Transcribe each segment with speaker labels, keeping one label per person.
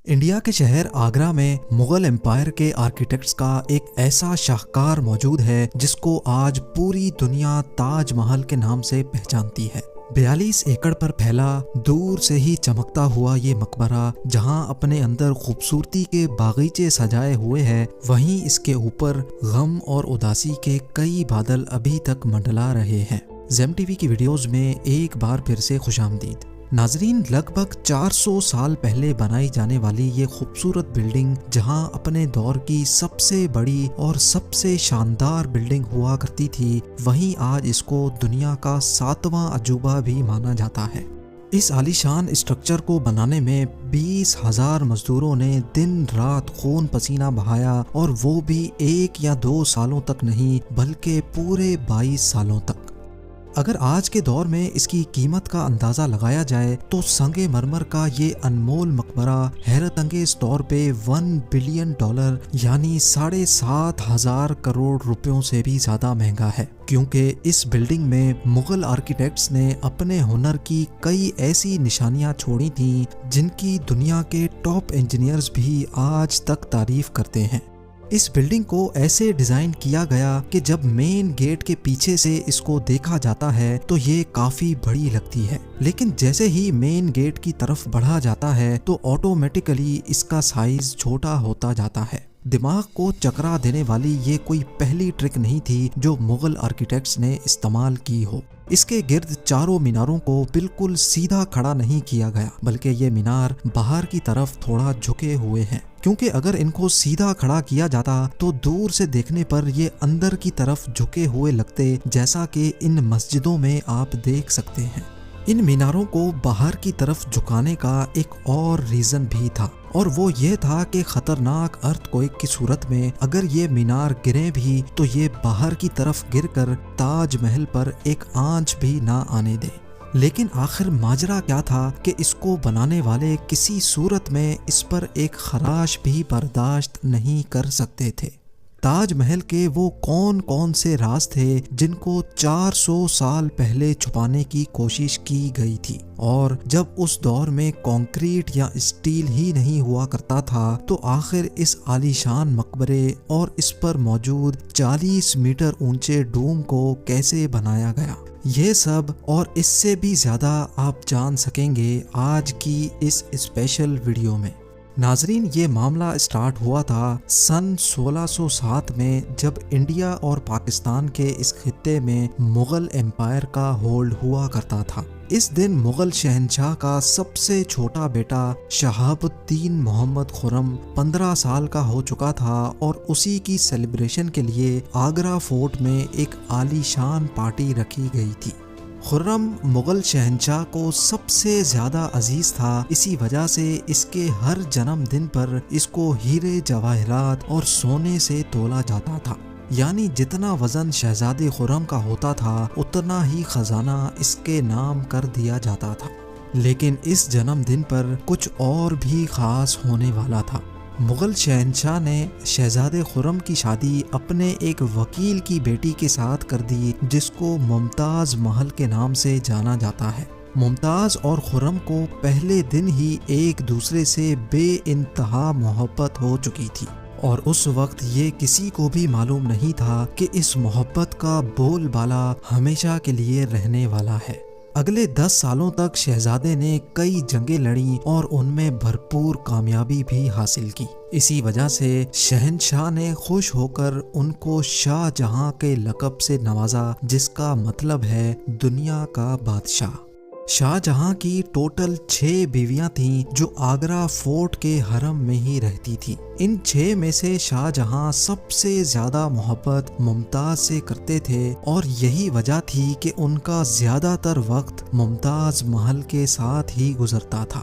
Speaker 1: India کے شہر آگرہ میں مغل امپائر کے آرکیٹیکٹس کا ایک ایسا شاہکار موجود ہے جس کو آج پوری دنیا تاج محل کے نام سے پہچانتی ہے۔ 42 ایکڑ پر پھیلا دور سے ہی چمکتا ہوا یہ مقبرہ جہاں اپنے اندر خوبصورتی کے باغیچے سجائے ہوئے ہے، وہیں اس کے اوپر غم اور اداسی کے کئی بادل ابھی تک منڈلا رہے ہیں۔ زیم ٹی وی کی ویڈیوز میں ایک بار پھر سے خوش آمدید۔ ناظرین، لگ بھگ 400 سال پہلے بنائی جانے والی یہ خوبصورت بلڈنگ جہاں اپنے دور کی سب سے بڑی اور سب سے شاندار بلڈنگ ہوا کرتی تھی، وہیں آج اس کو دنیا کا 7واں عجوبہ بھی مانا جاتا ہے۔ اس عالیشان اسٹرکچر کو بنانے میں 20,000 مزدوروں نے دن رات خون پسینہ بہایا، اور وہ بھی 1 یا 2 سالوں تک نہیں بلکہ پورے 22 سالوں تک۔ اگر آج کے دور میں اس کی قیمت کا اندازہ لگایا جائے تو سنگ مرمر کا یہ انمول مقبرہ حیرت انگیز طور پہ $1 بلین یعنی 7,500 کروڑ روپیوں سے بھی زیادہ مہنگا ہے، کیونکہ اس بلڈنگ میں مغل آرکیٹیکٹس نے اپنے ہنر کی کئی ایسی نشانیاں چھوڑی تھیں جن کی دنیا کے ٹاپ انجینئرز بھی آج تک تعریف کرتے ہیں۔ اس بلڈنگ کو ایسے ڈیزائن کیا گیا کہ جب مین گیٹ کے پیچھے سے اس کو دیکھا جاتا ہے تو یہ کافی بڑی لگتی ہے، لیکن جیسے ہی مین گیٹ کی طرف بڑھا جاتا ہے تو آٹومیٹیکلی اس کا سائز چھوٹا ہوتا جاتا ہے۔ دماغ کو چکرا دینے والی یہ کوئی پہلی ٹرک نہیں تھی جو مغل آرکیٹیکٹس نے استعمال کی ہو۔ اس کے گرد چاروں میناروں کو بالکل سیدھا کھڑا نہیں کیا گیا، بلکہ یہ مینار باہر کی طرف تھوڑا جھکے ہوئے ہیں، کیونکہ اگر ان کو سیدھا کھڑا کیا جاتا تو دور سے دیکھنے پر یہ اندر کی طرف جھکے ہوئے لگتے، جیسا کہ ان مسجدوں میں آپ دیکھ سکتے ہیں۔ ان میناروں کو باہر کی طرف جھکانے کا ایک اور ریزن بھی تھا، اور وہ یہ تھا کہ خطرناک ارتھ کوئک کی صورت میں اگر یہ مینار گرے بھی تو یہ باہر کی طرف گر کر تاج محل پر ایک آنچ بھی نہ آنے دے۔ لیکن آخر ماجرا کیا تھا کہ اس کو بنانے والے کسی صورت میں اس پر ایک خراش بھی برداشت نہیں کر سکتے تھے۔ تاج محل کے وہ کون سے راز تھے جن کو 400 سال پہلے چھپانے کی کوشش کی گئی تھی، اور جب اس دور میں کنکریٹ یا اسٹیل ہی نہیں ہوا کرتا تھا تو آخر اس عالیشان مقبرے اور اس پر موجود 40 میٹر اونچے ڈوم کو کیسے بنایا گیا؟ یہ سب اور اس سے بھی زیادہ آپ جان سکیں گے آج کی اس اسپیشل ویڈیو میں۔ ناظرین، یہ معاملہ اسٹارٹ ہوا تھا سن 1607 میں، جب انڈیا اور پاکستان کے اس خطے میں مغل امپائر کا ہولڈ ہوا کرتا تھا۔ اس دن مغل شہنشاہ کا سب سے چھوٹا بیٹا شہاب الدین محمد خرم 15 سال کا ہو چکا تھا، اور اسی کی سیلیبریشن کے لیے آگرہ فورٹ میں ایک عالیشان پارٹی رکھی گئی تھی۔ خرم مغل شہنشاہ کو سب سے زیادہ عزیز تھا، اسی وجہ سے اس کے ہر جنم دن پر اس کو ہیرے جواہرات اور سونے سے تولا جاتا تھا، یعنی جتنا وزن شہزادے خرم کا ہوتا تھا اتنا ہی خزانہ اس کے نام کر دیا جاتا تھا۔ لیکن اس جنم دن پر کچھ اور بھی خاص ہونے والا تھا۔ مغل شہنشاہ نے شہزادے خرم کی شادی اپنے ایک وکیل کی بیٹی کے ساتھ کر دی جس کو ممتاز محل کے نام سے جانا جاتا ہے۔ ممتاز اور خرم کو پہلے دن ہی ایک دوسرے سے بے انتہا محبت ہو چکی تھی، اور اس وقت یہ کسی کو بھی معلوم نہیں تھا کہ اس محبت کا بول بالا ہمیشہ کے لیے رہنے والا ہے۔ اگلے 10 سالوں تک شہزادے نے کئی جنگیں لڑیں اور ان میں بھرپور کامیابی بھی حاصل کی۔ اسی وجہ سے شہنشاہ نے خوش ہو کر ان کو شاہ جہاں کے لقب سے نوازا، جس کا مطلب ہے دنیا کا بادشاہ۔ شاہ جہاں کی ٹوٹل 6 بیویاں تھیں جو آگرہ فورٹ کے حرم میں ہی رہتی تھیں۔ ان 6 میں سے شاہ جہاں سب سے زیادہ محبت ممتاز سے کرتے تھے، اور یہی وجہ تھی کہ ان کا زیادہ تر وقت ممتاز محل کے ساتھ ہی گزرتا تھا۔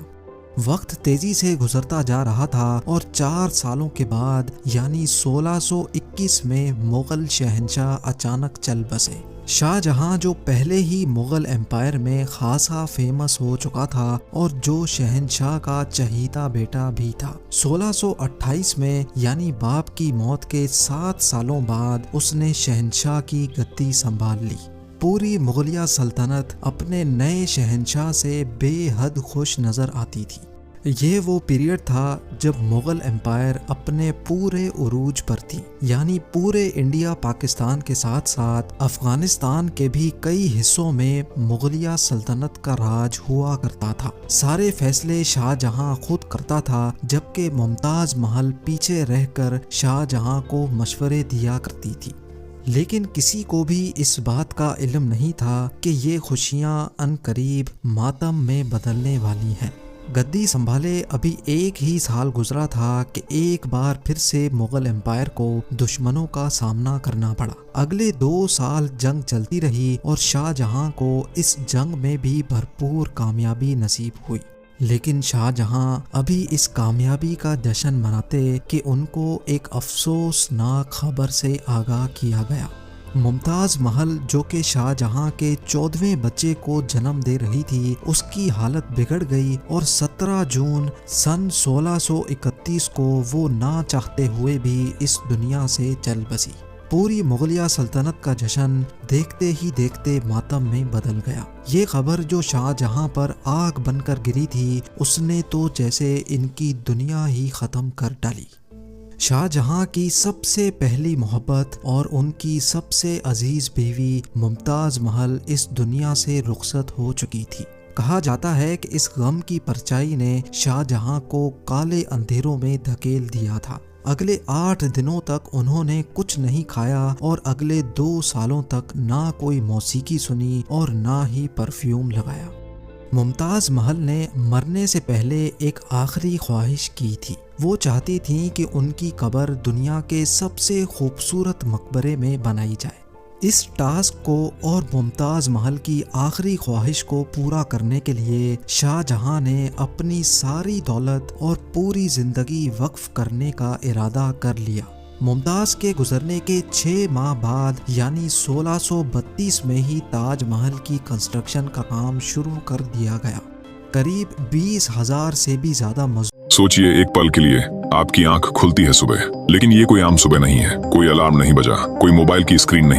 Speaker 1: وقت تیزی سے گزرتا جا رہا تھا، اور 4 سالوں کے بعد یعنی 1621 میں مغل شہنشاہ اچانک چل بسے۔ شاہ جہاں جو پہلے ہی مغل امپائر میں خاصا فیمس ہو چکا تھا اور جو شہنشاہ کا چہیتا بیٹا بھی تھا، 1628 میں یعنی باپ کی موت کے 7 سالوں بعد اس نے شہنشاہ کی گدی سنبھال لی۔ پوری مغلیہ سلطنت اپنے نئے شہنشاہ سے بے حد خوش نظر آتی تھی۔ یہ وہ پیریڈ تھا جب مغل امپائر اپنے پورے عروج پر تھی، یعنی پورے انڈیا پاکستان کے ساتھ ساتھ افغانستان کے بھی کئی حصوں میں مغلیہ سلطنت کا راج ہوا کرتا تھا۔ سارے فیصلے شاہ جہاں خود کرتا تھا، جبکہ ممتاز محل پیچھے رہ کر شاہ جہاں کو مشورے دیا کرتی تھی۔ لیکن کسی کو بھی اس بات کا علم نہیں تھا کہ یہ خوشیاں عنقریب ماتم میں بدلنے والی ہیں۔ گدی سنبھالے ابھی 1 ہی سال گزرا تھا کہ ایک بار پھر سے مغل امپائر کو دشمنوں کا سامنا کرنا پڑا۔ اگلے 2 سال جنگ چلتی رہی اور شاہ جہاں کو اس جنگ میں بھی بھرپور کامیابی نصیب ہوئی، لیکن شاہ جہاں ابھی اس کامیابی کا جشن مناتے کہ ان کو ایک افسوسناک خبر سے آگاہ کیا گیا۔ ممتاز محل جو کہ شاہ جہاں کے 14ویں بچے کو جنم دے رہی تھی، اس کی حالت بگڑ گئی اور 17 جون سن 1631 کو وہ نہ چاہتے ہوئے بھی اس دنیا سے چل بسی۔ پوری مغلیہ سلطنت کا جشن دیکھتے ہی دیکھتے ماتم میں بدل گیا۔ یہ خبر جو شاہ جہاں پر آگ بن کر گری تھی، اس نے تو جیسے ان کی دنیا ہی ختم کر ڈالی۔ شاہ جہاں کی سب سے پہلی محبت اور ان کی سب سے عزیز بیوی ممتاز محل اس دنیا سے رخصت ہو چکی تھی۔ کہا جاتا ہے کہ اس غم کی پرچائی نے شاہ جہاں کو کالے اندھیروں میں دھکیل دیا تھا۔ اگلے 8 دنوں تک انہوں نے کچھ نہیں کھایا اور اگلے 2 سالوں تک نہ کوئی موسیقی سنی اور نہ ہی پرفیوم لگایا۔ ممتاز محل نے مرنے سے پہلے ایک آخری خواہش کی تھی۔ وہ چاہتی تھیں کہ ان کی قبر دنیا کے سب سے خوبصورت مقبرے میں بنائی جائے۔ اس ٹاسک کو اور ممتاز محل کی آخری خواہش کو پورا کرنے کے لیے شاہ جہاں نے اپنی ساری دولت اور پوری زندگی وقف کرنے کا ارادہ کر لیا۔ ممتاز کے گزرنے کے 6 ماہ بعد یعنی 1632 میں ہی تاج محل کی کنسٹرکشن کا کام شروع کر دیا گیا۔ قریب 20,000 سے بھی زیادہ
Speaker 2: سوچئے ایک پل کے لیے آپ کی آنکھ کھلتی ہے صبح، لیکن یہ کوئی عام صبح نہیں ہے، کوئی الارم نہیں بجا، کوئی موبائل کی اسکرین نہیں۔